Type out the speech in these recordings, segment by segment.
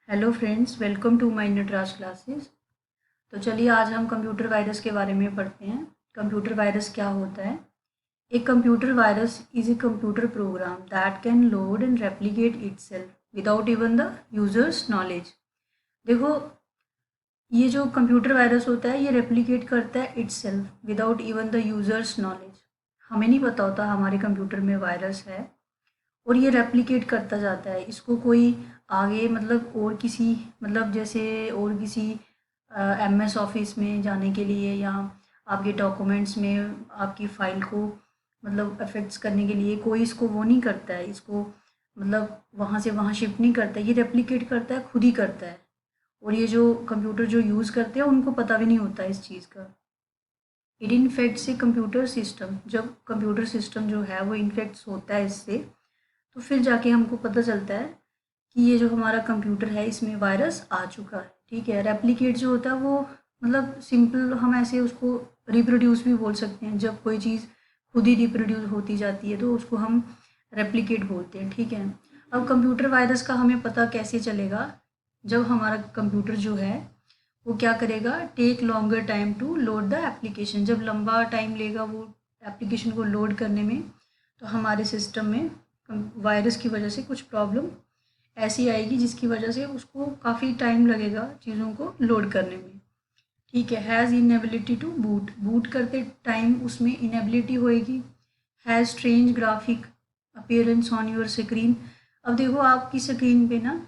Hello friends, welcome to my Nataraj classes. तो चलिए आज हम कंप्यूटर वायरस के बारे में पढ़ते हैं। कंप्यूटर वायरस क्या होता है? एक computer virus is a computer program that can load and replicate itself without even the users knowledge. देखो, ये जो कंप्यूटर वायरस होता है ये रेप्लिकेट करता है itself without even the users knowledge. हमें नहीं पता होता हमारे कंप्यूटर में वायरस है और ये रेप्लिकेट करता जाता है। इसको कोई आगे मतलब और किसी मतलब जैसे और किसी एमएस ऑफिस में जाने के लिए या आपके डॉक्यूमेंट्स में आपकी फ़ाइल को मतलब अफेक्ट्स करने के लिए कोई इसको वो नहीं करता है। इसको मतलब वहाँ से वहाँ शिफ्ट नहीं करता है, ये रेप्लिकेट करता है, खुद ही करता है। और ये जो कंप्यूटर जो यूज़ करते हैं उनको पता भी नहीं होता इस चीज़ का। It infects a computer system. जब कंप्यूटर सिस्टम जो है वो इन्फेक्ट्स होता है इससे, तो फिर जाके हमको पता चलता है कि ये जो हमारा कंप्यूटर है इसमें वायरस आ चुका है। ठीक है, रेप्लिकेट जो होता है वो मतलब सिंपल हम ऐसे उसको रिप्रोड्यूस भी बोल सकते हैं। जब कोई चीज़ खुद ही रिप्रोड्यूस होती जाती है तो उसको हम रेप्लिकेट बोलते हैं। ठीक है, अब कंप्यूटर वायरस का हमें पता कैसे चलेगा? जब हमारा कंप्यूटर जो है वो क्या करेगा, take longer time to load the application. जब लंबा टाइम लेगा वो एप्लीकेशन को लोड करने में, तो हमारे सिस्टम में वायरस की वजह से कुछ प्रॉब्लम ऐसी आएगी जिसकी वजह से उसको काफ़ी टाइम लगेगा चीज़ों को लोड करने में। ठीक है, has inability to boot. Boot करते टाइम उसमें इनएबिलिटी होएगी। Has strange graphic appearance on your screen. अब देखो आपकी स्क्रीन पे ना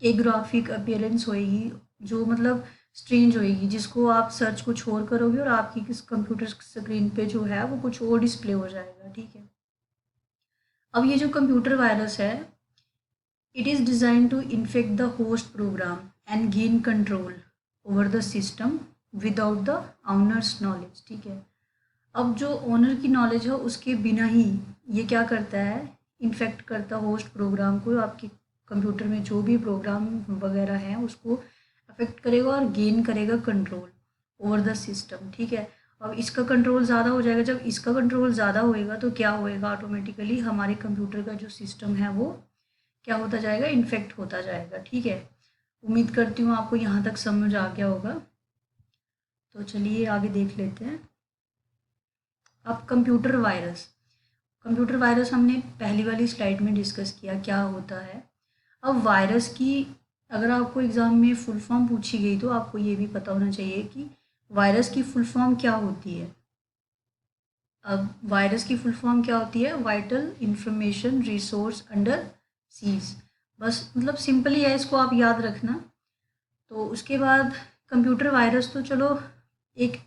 एक ग्राफिक अपीयरेंस होएगी जो मतलब स्ट्रेंज होएगी, जिसको आप सर्च कुछ और करोगे और आपकी किस कंप्यूटर स्क्रीन पे जो है वो कुछ और डिस्प्ले हो जाएगा। ठीक है, अब ये जो कंप्यूटर वायरस है, it is design to infect the host program and gain control over the system without the owner's knowledge. ठीक है, अब जो ओनर की नॉलेज है उसके बिना ही ये क्या करता है, इन्फेक्ट करता होस्ट प्रोग्राम को। आपके कंप्यूटर में जो भी प्रोग्राम वगैरह हैं उसको अफेक्ट करेगा और गेन करेगा कंट्रोल ओवर द सिस्टम। ठीक है, अब इसका कंट्रोल ज़्यादा हो जाएगा। जब इसका कंट्रोल ज़्यादा होएगा तो क्या होएगा, ऑटोमेटिकली हमारे कंप्यूटर का जो सिस्टम है वो क्या होता जाएगा, इन्फेक्ट होता जाएगा। ठीक है, उम्मीद करती हूँ आपको यहाँ तक समझ आ गया होगा। तो चलिए आगे देख लेते हैं। अब कंप्यूटर वायरस, कंप्यूटर वायरस हमने पहली वाली स्लाइड में डिस्कस किया क्या होता है। अब वायरस की अगर आपको एग्ज़ाम में फुल फॉर्म पूछी गई तो आपको ये भी पता होना चाहिए कि वायरस की फुल फॉर्म क्या होती है। अब वायरस की फुल फॉर्म क्या होती है, vital information resource under seize. बस मतलब सिंपल ही है, इसको आप याद रखना। तो उसके बाद कंप्यूटर वायरस तो चलो एक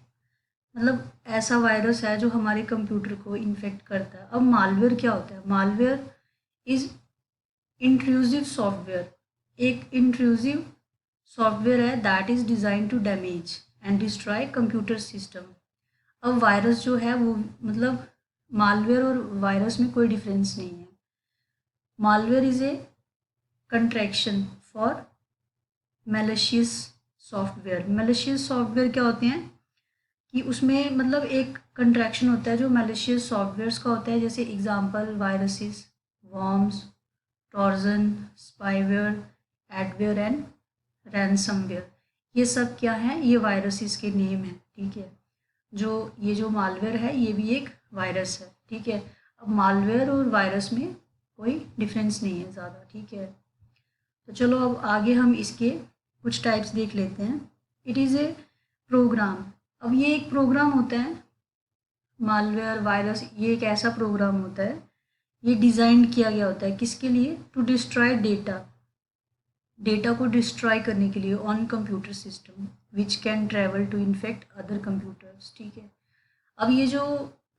मतलब ऐसा वायरस है जो हमारे कंप्यूटर को इन्फेक्ट करता है। अब मालवेयर क्या होता है? Malware is intrusive software. एक इंट्रूसिव सॉफ्टवेयर है that is design to damage and destroy computer system. अब वायरस जो है वो मतलब मालवेयर और वायरस में कोई डिफरेंस नहीं है। Malware is a contraction for malicious software. Malicious software क्या होते हैं कि उसमें मतलब एक कंट्रैक्शन होता है जो मैलिशियस सॉफ्टवेयर्स का होता है। जैसे example viruses, worms, Trojan, spyware, adware and ransomware. ये सब क्या है, ये वायरसेस के नेम हैं। ठीक है, जो ये जो मालवेयर है ये भी एक वायरस है। ठीक है, अब मालवेयर और वायरस में कोई डिफरेंस नहीं है ज़्यादा। ठीक है, तो चलो अब आगे हम इसके कुछ टाइप्स देख लेते हैं। It is a program. अब ये एक प्रोग्राम होता है, मालवेयर वायरस ये एक ऐसा प्रोग्राम होता है, ये डिज़ाइन किया गया होता है किसके लिए, टू डिस्ट्रॉय डेटा, डेटा को डिस्ट्रॉय करने के लिए on computer system which can travel to infect other computers. ठीक है, अब ये जो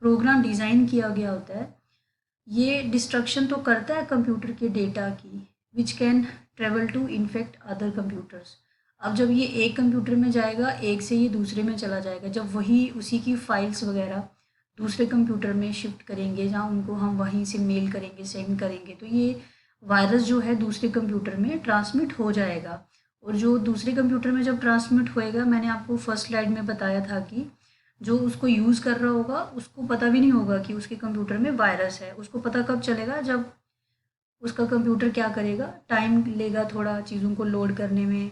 प्रोग्राम डिज़ाइन किया गया होता है ये डिस्ट्रक्शन तो करता है कंप्यूटर के डेटा की, which can travel to infect other computers. अब जब ये एक कंप्यूटर में जाएगा, एक से ये दूसरे में चला जाएगा, जब वही उसी की फाइल्स वगैरह दूसरे कंप्यूटर में शिफ्ट करेंगे जहाँ उनको हम वहीं से मेल करेंगे, सेंड करेंगे, तो ये वायरस जो है दूसरे कंप्यूटर में ट्रांसमिट हो जाएगा। और जो दूसरे कंप्यूटर में जब ट्रांसमिट होएगा, मैंने आपको फर्स्ट स्लाइड में बताया था कि जो उसको यूज़ कर रहा होगा उसको पता भी नहीं होगा कि उसके कंप्यूटर में वायरस है। उसको पता कब चलेगा, जब उसका कंप्यूटर क्या करेगा, टाइम लेगा थोड़ा चीज़ों को लोड करने में,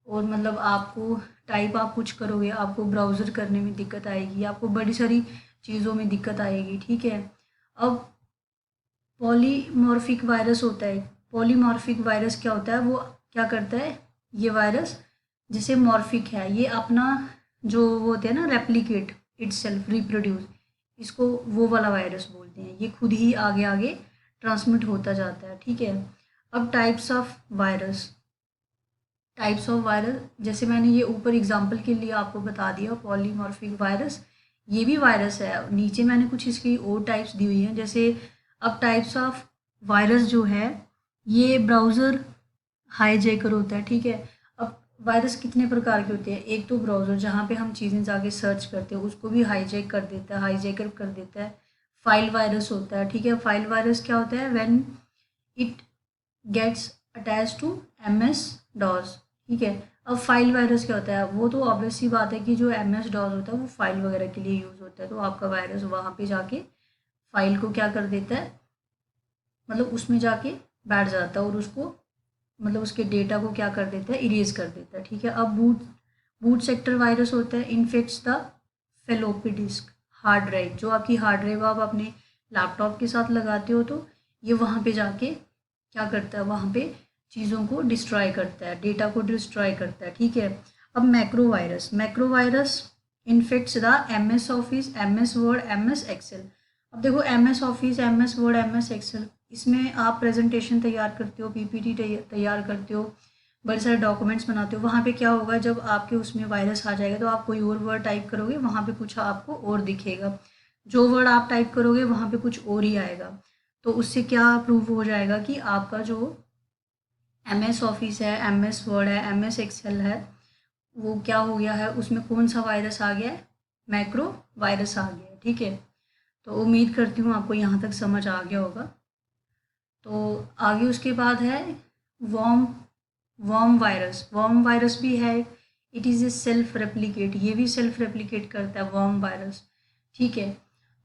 और मतलब आपको टाइप आप कुछ करोगे, आपको ब्राउज़र करने में दिक्कत आएगी, आपको बड़ी सारी चीज़ों में दिक्कत आएगी, ठीक है। अब पॉलीमॉर्फिक वायरस होता है। पॉलीमॉर्फिक वायरस क्या होता है, वो क्या करता है, ये वायरस जैसे मॉर्फिक है, ये अपना जो वो होते हैं ना रेप्लिकेट इटसेल्फ रिप्रोड्यूस, इसको वो वाला वायरस बोलते हैं। ये खुद ही आगे आगे ट्रांसमिट होता जाता है, ठीक है। अब types of virus, types of virus जैसे मैंने ये ऊपर एग्जांपल के लिए आपको बता दिया, पॉलीमॉर्फिक वायरस ये भी वायरस है। नीचे मैंने कुछ इसकी और टाइप्स दी हुई हैं, जैसे अब टाइप्स ऑफ वायरस जो है ये ब्राउज़र हाईजैकर होता है, ठीक है। अब वायरस कितने प्रकार के होते हैं, एक तो ब्राउज़र जहाँ पे हम चीज़ें जाके सर्च करते हैं उसको भी हाईजैक कर देता है, हाईजैकर कर देता है। फाइल वायरस होता है, ठीक है। फाइल वायरस क्या होता है, when it gets attach to MS DOS, ठीक है। अब फाइल वायरस क्या होता है, वो तो ऑब्वियस सी बात है कि जो MS डॉस होता है वो फाइल वगैरह के लिए यूज़ होता है, तो आपका वायरस वहाँ पे जाके फाइल को क्या कर देता है, मतलब उसमें जाके बैठ जाता है और उसको मतलब उसके डेटा को क्या कर देता है, इरेज कर देता है, ठीक है। अब बूट बूट सेक्टर वायरस होता है, infects the floppy disk hard drive, जो आपकी हार्ड ड्राइव आप अपने लैपटॉप के साथ लगाते हो, तो ये वहाँ पे जाके क्या करता है, वहाँ पे चीज़ों को डिस्ट्रॉय करता है, डेटा को डिस्ट्रॉय करता है, ठीक है। अब macro virus infects the MS Office, MS Word, MS Excel. अब देखो MS Office, MS Word, MS Excel, इसमें आप प्रेजेंटेशन तैयार करते हो, PPT तैयार करते हो, बड़े सारे डॉक्यूमेंट्स बनाते हो। वहाँ पे क्या होगा, जब आपके उसमें वायरस आ जाएगा तो आप कोई और वर्ड टाइप करोगे, वहाँ पे कुछ आपको और दिखेगा, जो वर्ड आप टाइप करोगे वहाँ पे कुछ और ही आएगा। तो उससे क्या प्रूव हो जाएगा कि आपका जो MS ऑफिस है, MS वर्ड है, MS एक्सेल है, वो क्या हो गया है, उसमें कौन सा वायरस आ गया है, मैक्रो वायरस आ गया है, ठीक है। तो उम्मीद करती हूँ आपको यहाँ तक समझ आ गया होगा। तो आगे उसके बाद है वॉर्म वॉर्म वायरस भी है, it is A self replicate, ये भी सेल्फ रेप्लिकेट करता है वॉर्म वायरस, ठीक है।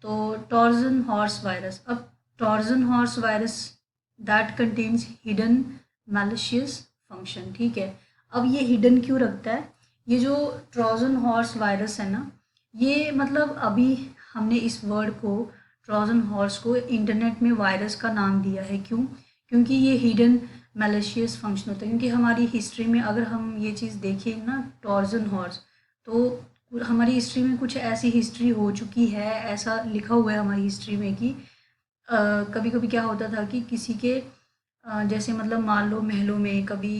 तो टॉर्जन हॉर्स वायरस, अब torsion horse virus that contains hidden malicious function, ठीक है। अब ये हिडन क्यों रखता है, ये जो ट्रोजन हॉर्स वायरस है ना, ये मतलब अभी हमने इस वर्ड को ट्रोजन हॉर्स को इंटरनेट में वायरस का नाम दिया है, क्यों, क्योंकि ये हिडन मैलिशियस फंक्शन होता है। क्योंकि हमारी हिस्ट्री में अगर हम ये चीज़ देखें ना, ट्रोजन हॉर्स, तो हमारी हिस्ट्री में कुछ ऐसी हिस्ट्री हो चुकी है, ऐसा लिखा हुआ है हमारी हिस्ट्री में कि कभी कभी क्या होता था कि किसी के जैसे मतलब मान लो महलों में कभी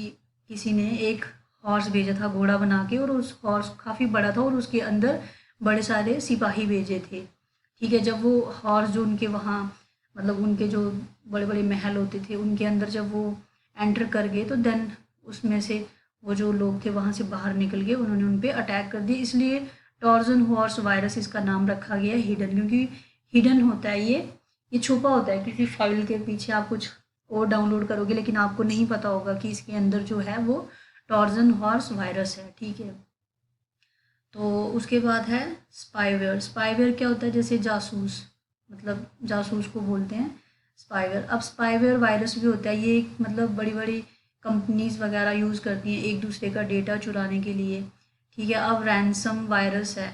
किसी ने एक हॉर्स भेजा था घोड़ा बना के, और उस हॉर्स काफ़ी बड़ा था और उसके अंदर बड़े सारे सिपाही भेजे थे, ठीक है। जब वो हॉर्स जो उनके वहाँ मतलब उनके जो बड़े बड़े महल होते थे उनके अंदर जब वो एंटर कर गए, तो देन उसमें से वो जो लोग थे वहाँ से बाहर निकल गए, उन्होंने उन पर अटैक कर दिया, इसलिए टॉर्जन हॉर्स वायरस इसका नाम रखा गया है हिडन, क्योंकि हिडन होता है ये छुपा होता है किसी फाइल के पीछे। आप कुछ और डाउनलोड करोगे लेकिन आपको नहीं पता होगा कि इसके अंदर जो है वो टॉर्जन हॉर्स वायरस है, ठीक है। तो उसके बाद है स्पाईवेयर। स्पाईवेयर क्या होता है, जैसे जासूस, मतलब जासूस को बोलते हैं स्पाईवेयर। अब स्पाईवेयर वायरस भी होता है, ये एक मतलब बड़ी बड़ी कंपनीज वगैरह यूज़ करती हैं एक दूसरे का डेटा चुराने के लिए, ठीक है। अब रैंसम वायरस है,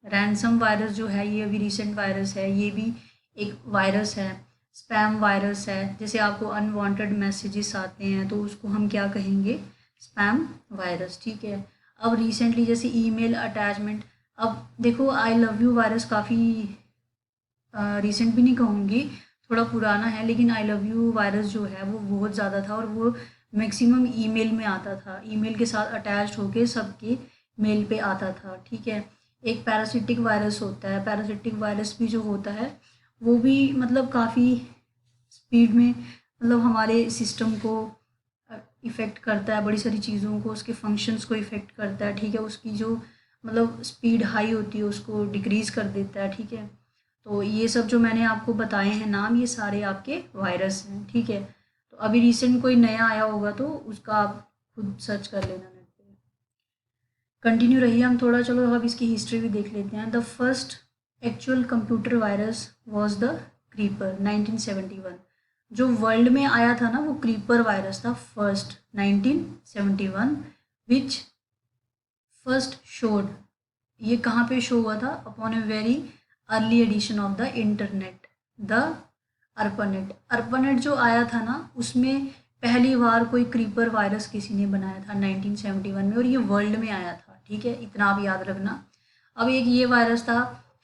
रैंसम वायरस जो है ये अभी रिसेंट वायरस है, ये भी एक वायरस है। स्पैम वायरस है, जैसे आपको अनवांटेड मैसेजेस आते हैं तो उसको हम क्या कहेंगे, स्पैम वायरस, ठीक है। अब रिसेंटली जैसे ईमेल अटैचमेंट, अब देखो आई लव यू वायरस काफ़ी रिसेंट भी नहीं कहूँगी, थोड़ा पुराना है, लेकिन आई लव यू वायरस जो है वो बहुत ज़्यादा था और वो मैक्सिमम ईमेल में आता था, ईमेल के साथ अटैच्ड होके सबके मेल पे आता था, ठीक है। एक पैरासिटिक वायरस होता है, पैरासिटिक वायरस भी जो होता है वो भी मतलब काफ़ी स्पीड में मतलब हमारे सिस्टम को इफ़ेक्ट करता है, बड़ी सारी चीज़ों को, उसके फंक्शंस को इफ़ेक्ट करता है, ठीक है। उसकी जो मतलब स्पीड हाई होती है उसको डिक्रीज़ कर देता है, ठीक है। तो ये सब जो मैंने आपको बताए हैं नाम, ये सारे आपके वायरस हैं, ठीक है। तो अभी रिसेंट कोई नया आया होगा तो उसका आप खुद सर्च कर लेना नेट पे। कंटिन्यू रहिए, हम थोड़ा चलो अब इसकी हिस्ट्री भी देख लेते हैं। The first actual computer virus was the Creeper, 1971। जो वर्ल्ड में आया था ना वो क्रीपर वायरस था फर्स्ट 1971, विच फर्स्ट शोड, ये कहाँ पे शो हुआ था, upon a very early edition of the internet, the ARPANET. ARPANET जो आया था ना उसमें पहली बार कोई क्रीपर वायरस किसी ने बनाया था 1971 में, और ये वर्ल्ड में आया था, ठीक है, इतना आप याद रखना। अब एक ये वायरस था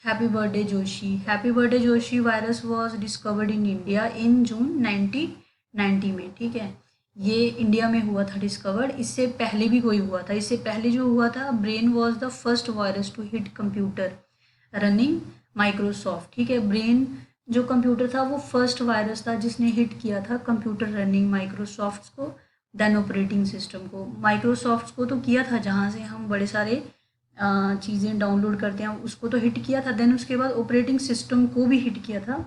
happy birthday Joshi. Happy birthday Joshi virus was discovered in India in June 1990 में, ठीक है, ये इंडिया में हुआ था डिस्कवर्ड। इससे पहले भी कोई हुआ था, इससे पहले जो हुआ था, Brain was the first virus to hit computer running Microsoft, ठीक है, ब्रेन जो कंप्यूटर था वो फर्स्ट वायरस था जिसने हिट किया था कंप्यूटर रनिंग माइक्रोसॉफ्ट को, देन ऑपरेटिंग सिस्टम को। माइक्रोसॉफ्ट को तो किया था जहाँ से हम बड़े सारे चीज़ें डाउनलोड करते हैं, उसको तो हिट किया था, देन उसके बाद ऑपरेटिंग सिस्टम को भी हिट किया था।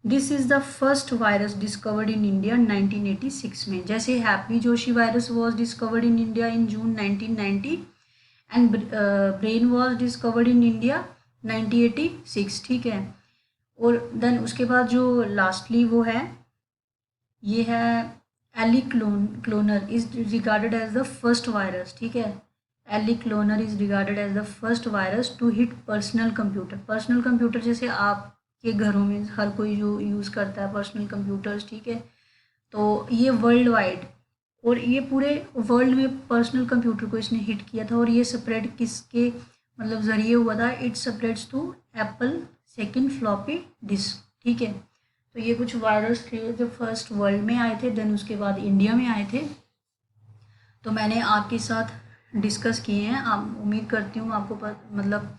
This is the first virus discovered in India 1986 में। जैसे happy Joshi virus was discovered in India in June 1990 and brain was discovered in India 1986, ठीक है। और देन उसके बाद जो लास्टली वो है, ये है Elk Cloner is regarded as the first virus, ठीक है, Elk Cloner is regarded as the first virus to hit personal computer. Personal computer जैसे आपके घरों में हर कोई जो यूज़ करता है पर्सनल कंप्यूटर्स, ठीक है, तो ये वर्ल्ड वाइड और ये पूरे वर्ल्ड में पर्सनल कंप्यूटर को इसने हिट किया था। और ये स्प्रेड किसके मतलब ज़रिए हुआ था, it spreads to Apple second floppy disk, ठीक है। तो ये कुछ वायरस थे जो फर्स्ट वर्ल्ड में आए थे, देन उसके बाद इंडिया में आए थे। तो मैंने आपके साथ डिस्कस किए हैं, आप उम्मीद करती हूँ आपको मतलब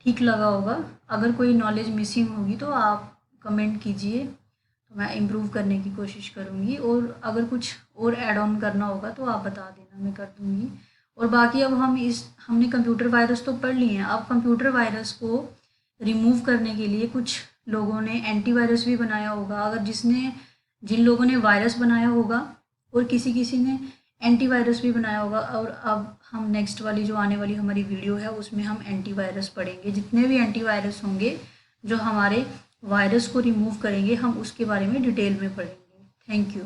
ठीक लगा होगा। अगर कोई नॉलेज मिसिंग होगी तो आप कमेंट कीजिए, तो मैं इम्प्रूव करने की कोशिश करूँगी, और अगर कुछ और ऐड ऑन करना होगा तो आप बता देना, मैं कर दूँगी। और बाकी अब हमने कंप्यूटर वायरस तो पढ़ लिए हैं, अब कंप्यूटर वायरस को रिमूव करने के लिए कुछ लोगों ने एंटीवायरस भी बनाया होगा। अगर जिन लोगों ने वायरस बनाया होगा और किसी ने एंटीवायरस भी बनाया होगा, और अब हम नेक्स्ट वाली जो आने वाली हमारी वीडियो है उसमें हम एंटीवायरस पढ़ेंगे। जितने भी एंटीवायरस होंगे जो हमारे वायरस को रिमूव करेंगे हम उसके बारे में डिटेल में पढ़ेंगे। Thank you.